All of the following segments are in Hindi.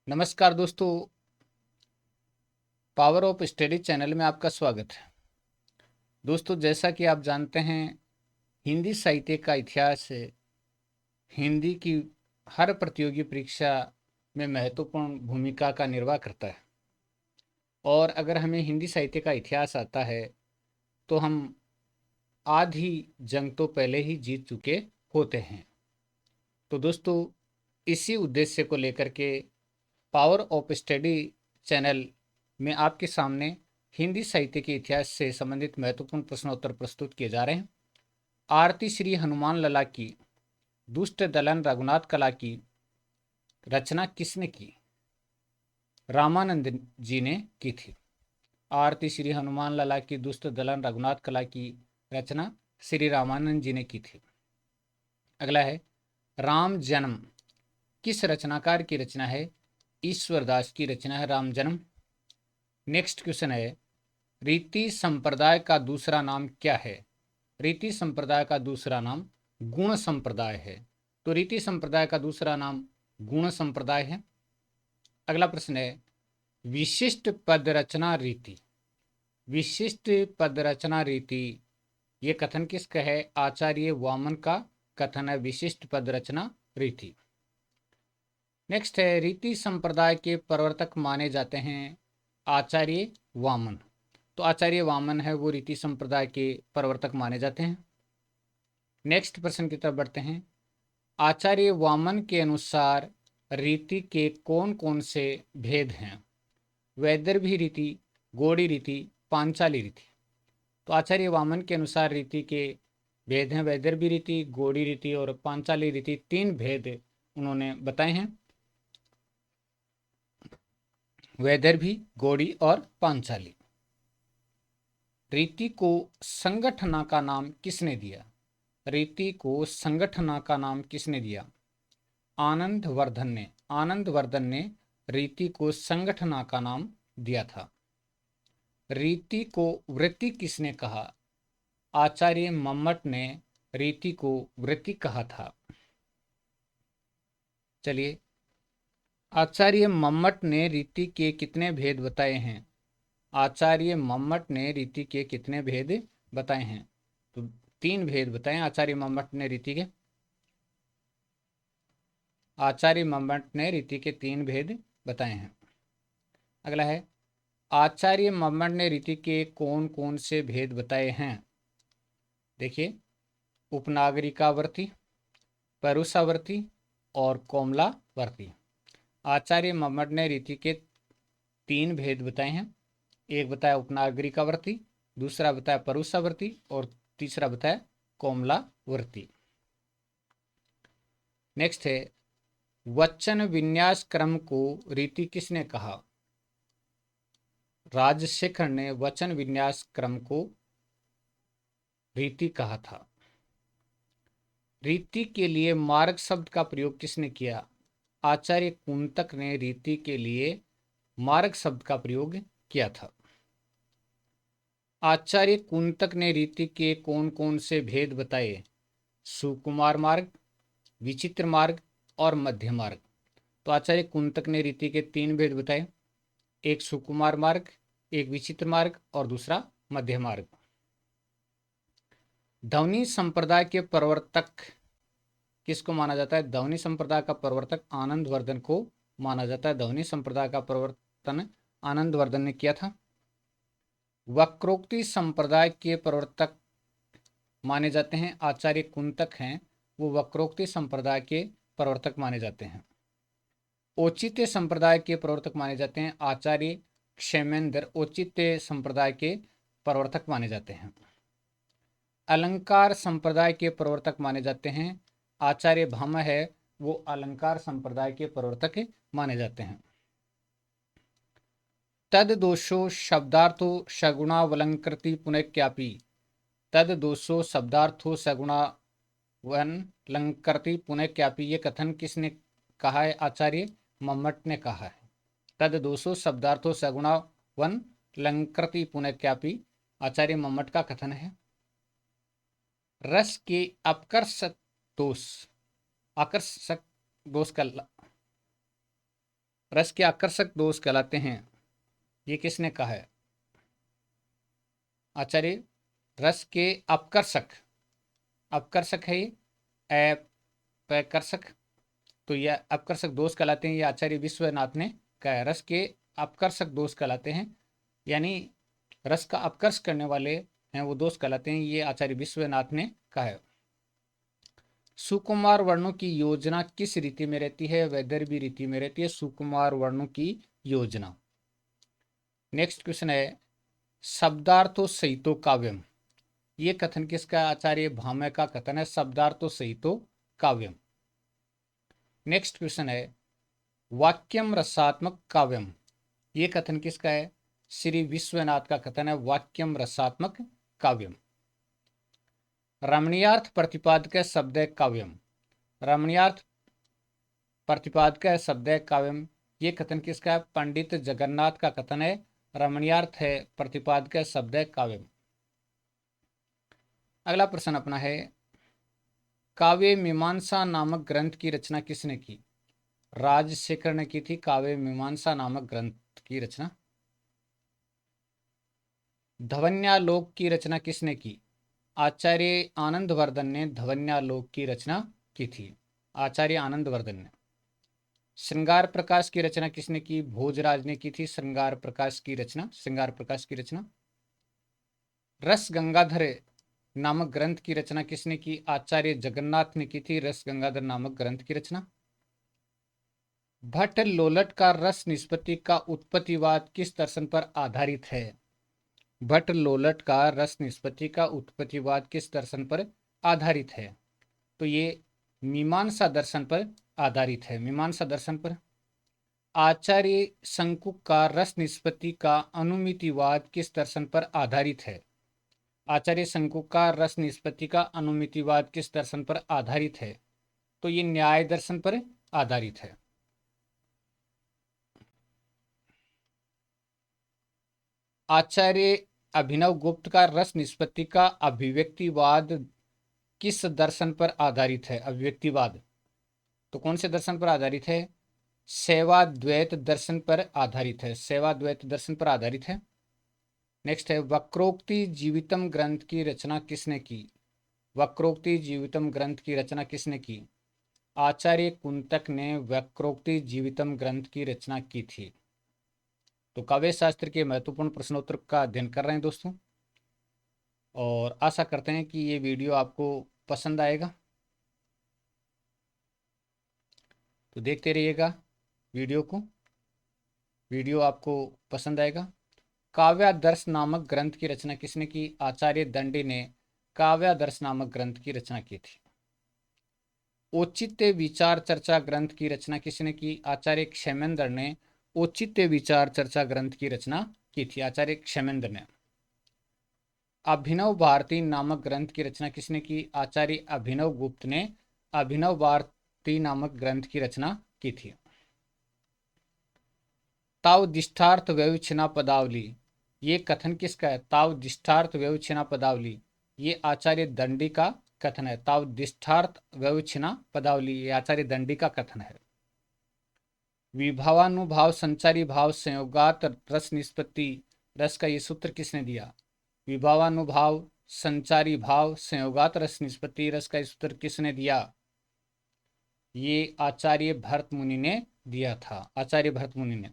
नमस्कार दोस्तों, पावर ऑफ स्टडी चैनल में आपका स्वागत है। दोस्तों, जैसा कि आप जानते हैं, हिंदी साहित्य का इतिहास हिंदी की हर प्रतियोगी परीक्षा में महत्वपूर्ण भूमिका का निर्वाह करता है। और अगर हमें हिंदी साहित्य का इतिहास आता है तो हम आधी जंग तो पहले ही जीत चुके होते हैं। तो दोस्तों, इसी उद्देश्य को लेकर के पावर ऑफ स्टडी चैनल में आपके सामने हिंदी साहित्य के इतिहास से संबंधित महत्वपूर्ण प्रश्नोत्तर प्रस्तुत किए जा रहे हैं। आरती श्री हनुमान लला की दुष्ट दलन रघुनाथ कला की रचना किसने की? रामानंद जी ने की थी। आरती श्री हनुमान लला की दुष्ट दलन रघुनाथ कला की रचना श्री रामानंद जी ने की थी। अगला है, राम जन्म किस रचनाकार की रचना है? ईश्वरदास की रचना है राम जन्म। नेक्स्ट क्वेश्चन है, रीति संप्रदाय का दूसरा नाम क्या है? रीति संप्रदाय का दूसरा नाम गुण संप्रदाय है। तो रीति संप्रदाय का दूसरा नाम गुण संप्रदाय है। अगला प्रश्न है, विशिष्ट पद रचना रीति। विशिष्ट पद रचना रीति ये कथन किसका है? आचार्य वामन का कथन है विशिष्ट पद रचना रीति। नेक्स्ट है, रीति संप्रदाय के प्रवर्तक माने जाते हैं आचार्य वामन। तो आचार्य वामन है वो रीति संप्रदाय के प्रवर्तक माने जाते हैं। नेक्स्ट प्रश्न की तरफ बढ़ते हैं। आचार्य वामन के अनुसार रीति के कौन कौन से भेद हैं? वैदर्भी रीति, गौड़ी रीति, पांचाली रीति। तो आचार्य वामन के अनुसार रीति के भेद हैं वैदर्भी रीति, गौड़ी रीति और पांचाली रीति। 3 भेद उन्होंने बताए हैं, वैदर्भी, गौड़ी और पांचाली। रीति को संगठना का नाम किसने दिया? रीति को संगठना का नाम किसने दिया? आनंद वर्धन ने। आनंद वर्धन ने रीति को संगठना का नाम दिया था। रीति को वृत्ति किसने कहा? आचार्य मम्मट ने रीति को वृत्ति कहा था। चलिए, आचार्य मम्मट ने रीति के कितने भेद बताए हैं? आचार्य मम्मट ने रीति के कितने भेद बताए हैं? तो 3 भेद बताए आचार्य मम्मट ने रीति के। आचार्य मम्मट ने रीति के 3 भेद बताए हैं। अगला है, आचार्य मम्मट ने रीति के कौन कौन से भेद बताए हैं? देखिए, उपनागरिकावर्ती, परुषावर्ती और कोमलावर्ती। आचार्य मम्मट ने रीति के 3 भेद बताए हैं। एक बताया उपनागरिकावर्ती, दूसरा बताया परुषावर्ती और तीसरा बताया कोमलावर्ती। नेक्स्ट है, वचन विन्यास क्रम को रीति किसने कहा? राजशेखर ने वचन विन्यास क्रम को रीति कहा था। रीति के लिए मार्ग शब्द का प्रयोग किसने किया? आचार्य कुंतक ने रीति के लिए मार्ग शब्द का प्रयोग किया था। आचार्य कुंतक ने रीति के कौन कौन से भेद बताए? सुकुमार मार्ग, विचित्र मार्ग और मध्य मार्ग। तो आचार्य कुंतक ने रीति के 3 भेद बताए, एक सुकुमार मार्ग, एक विचित्र मार्ग और दूसरा मध्य मार्ग। ध्वनि संप्रदाय के प्रवर्तक किसको माना जाता है? ध्वनि संप्रदाय का प्रवर्तक आनंद वर्धन को माना जाता है। ध्वनि संप्रदाय का प्रवर्तन आनंद वर्धन ने किया था। वक्रोक्ति संप्रदाय के प्रवर्तक माने जाते हैं आचार्य कुंतक हैं, वो वक्रोक्ति संप्रदाय के प्रवर्तक माने जाते हैं। औचित्य संप्रदाय के प्रवर्तक माने जाते हैं आचार्य क्षेमेंद्र, औचित्य संप्रदाय के प्रवर्तक माने जाते हैं। अलंकार संप्रदाय के प्रवर्तक माने जाते हैं आचार्य भाम है, वो अलंकार संप्रदाय के प्रवर्तक माने जाते हैं। तद दोषो शब्दार्थो सगुणावलंकृति पुनःक्यापि। तद दोषो शब्दार्थो सगुणावलंकृति पुनःक्यापि ये कथन किसने कहा है? आचार्य मम्मट ने कहा है। तद दोषो शब्दार्थो सगुणावलंकृति पुनःक्यापि आचार्य मम्मट का कथन है। रस के आकर्षक दोष का रस के आकर्षक दोष कहलाते हैं, ये किसने कहा है? आचार्य। रस के अपकर्षक, अपकर्षक है ये, अपकर्षक, तो यह अपकर्षक दोष कहलाते हैं, ये आचार्य विश्वनाथ ने कहा है। रस के अपकर्षक दोष कहलाते हैं, यानी रस का अपकर्ष करने वाले हैं वो दोष कहलाते हैं, ये आचार्य विश्वनाथ ने कहा है। सुकुमार वर्णों की योजना किस रीति में रहती है? वैदर्भी रीति में रहती है सुकुमार वर्णों की योजना। नेक्स्ट क्वेश्चन है शब्दार्थो सहितो काव्यम, ये कथन किसका? आचार्य भामह का कथन है, शब्दार्थो सहितो काव्यम। नेक्स्ट क्वेश्चन है वाक्यम रसात्मक काव्यम, ये कथन किसका है? श्री विश्वनाथ का कथन है, वाक्यम रसात्मक काव्यम। रमणीयार्थ प्रतिपादक शब्द है काव्यम, रमणीयार्थ प्रतिपादक शब्द है काव्यम, ये कथन किसका है? पंडित जगन्नाथ का कथन है, रमणीयार्थ है प्रतिपादक शब्द है काव्यम। अगला प्रश्न अपना है काव्य मीमांसा नामक ग्रंथ की रचना किसने की? राजशेखर ने की थी काव्य मीमांसा नामक ग्रंथ की रचना। धवन्यालोक की रचना किसने की? आचार्य आनंदवर्धन ने धवन्यालोक की रचना की थी, आचार्य आनंदवर्धन ने। श्रृंगार प्रकाश की रचना किसने की? भोजराज ने की थी श्रृंगार प्रकाश की रचना, श्रृंगार प्रकाश की रचना। रस गंगाधर नामक ग्रंथ की रचना किसने की? आचार्य जगन्नाथ ने की थी रस गंगाधर नामक ग्रंथ की रचना। भट्ट लोलट का रस निष्पत्ति का उत्पत्तिवाद किस दर्शन पर आधारित है? भट्ट लोलट का रस निष्पत्ति का उत्पत्तिवाद किस दर्शन पर आधारित है? तो ये मीमांसा दर्शन पर आधारित है, मीमांसा दर्शन पर। आचार्य शंकु का रस निष्पत्ति का अनुमितिवाद किस दर्शन पर आधारित है? आचार्य शंकु का रस निष्पत्ति का अनुमितिवाद किस दर्शन पर आधारित है? तो ये न्याय दर्शन पर आधारित है। आचार्य अभिनव गुप्त का रस निष्पत्ति का अभिव्यक्तिवाद किस दर्शन पर आधारित है? अभिव्यक्तिवाद तो कौन से दर्शन पर आधारित है? सेवाद्वैत दर्शन पर आधारित है, सेवाद्वैत दर्शन पर आधारित है। नेक्स्ट है वक्रोक्ति जीवितम ग्रंथ की रचना किसने की? वक्रोक्ति जीवितम ग्रंथ की रचना किसने की? आचार्य कुंतक ने वक्रोक्ति जीवितम ग्रंथ की रचना की थी। तो काव्य शास्त्र के महत्वपूर्ण प्रश्नोत्तर का अध्ययन कर रहे हैं दोस्तों, और आशा करते हैं कि ये वीडियो आपको पसंद आएगा। तो देखते रहिएगा वीडियो को, वीडियो आपको पसंद आएगा। काव्यादर्श नामक ग्रंथ की रचना किसने की? आचार्य दंडी ने काव्यादर्श नामक ग्रंथ की रचना की थी। औचित्य विचार चर्चा ग्रंथ की रचना किसने की? आचार्य क्षेमेंद्र ने औचित्य विचार चर्चा ग्रंथ की रचना की थी, आचार्य क्षेमेंद्र ने। अभिनव भारती नामक ग्रंथ की रचना किसने की? आचार्य अभिनव गुप्त ने अभिनव भारती नामक ग्रंथ की रचना की थी। तावदिष्टार्थ व्यवच्छिन्ना पदावली, ये कथन किसका है? तावदिष्टार्थ व्यवच्छिन्ना पदावली, ये आचार्य दंडी का कथन है। तावदिष्टार्थ व्यवच्छिन्ना पदावली, ये आचार्य दंडी का कथन है। विभावानुभाव संचारी भाव संयोगात रस निष्पत्ति, रस का ये सूत्र किसने दिया? विभावानुभाव संचारी भाव संयोगात रस निष्पत्ति, रस का सूत्र किसने दिया? ये आचार्य भरत मुनि ने दिया था, आचार्य भरत मुनि ने।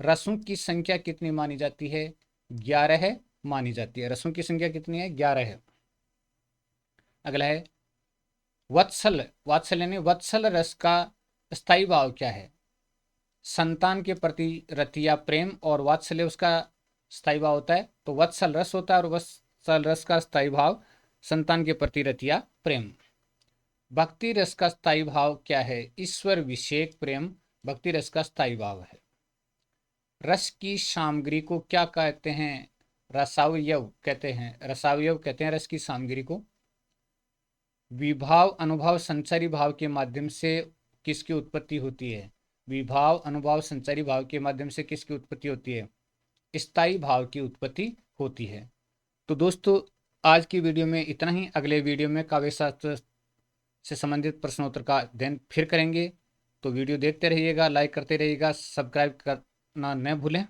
रसों की संख्या कितनी मानी जाती है? 11 मानी जाती है। रसों की संख्या कितनी है? 11 है। अगला है वत्सल, वात्सल्य यानी वत्सल रस का स्थायी भाव क्या है? संतान के प्रति रतिया प्रेम, और वात्सल्य उसका स्थायी भाव होता है। तो वत्सल रस होता है और वत्सल रस का स्थायी भाव संतान के प्रति रतिया प्रेम। भक्ति रस का स्थायी भाव क्या है? ईश्वर विषेक प्रेम भक्ति रस का स्थायी भाव है। रस की सामग्री को क्या कहते हैं? रसावयव कहते हैं, रसावयव कहते हैं रस की सामग्री को। विभाव अनुभव संचारी भाव के माध्यम से किसकी उत्पत्ति होती है? विभाव अनुभव संचारी भाव के माध्यम से किसकी उत्पत्ति होती है? स्थायी भाव की उत्पत्ति होती है। तो दोस्तों आज की वीडियो में इतना ही। अगले वीडियो में काव्य शास्त्र से संबंधित प्रश्नोत्तर का अध्ययन फिर करेंगे। तो वीडियो देखते रहिएगा, लाइक करते रहिएगा, सब्सक्राइब करना न भूलें।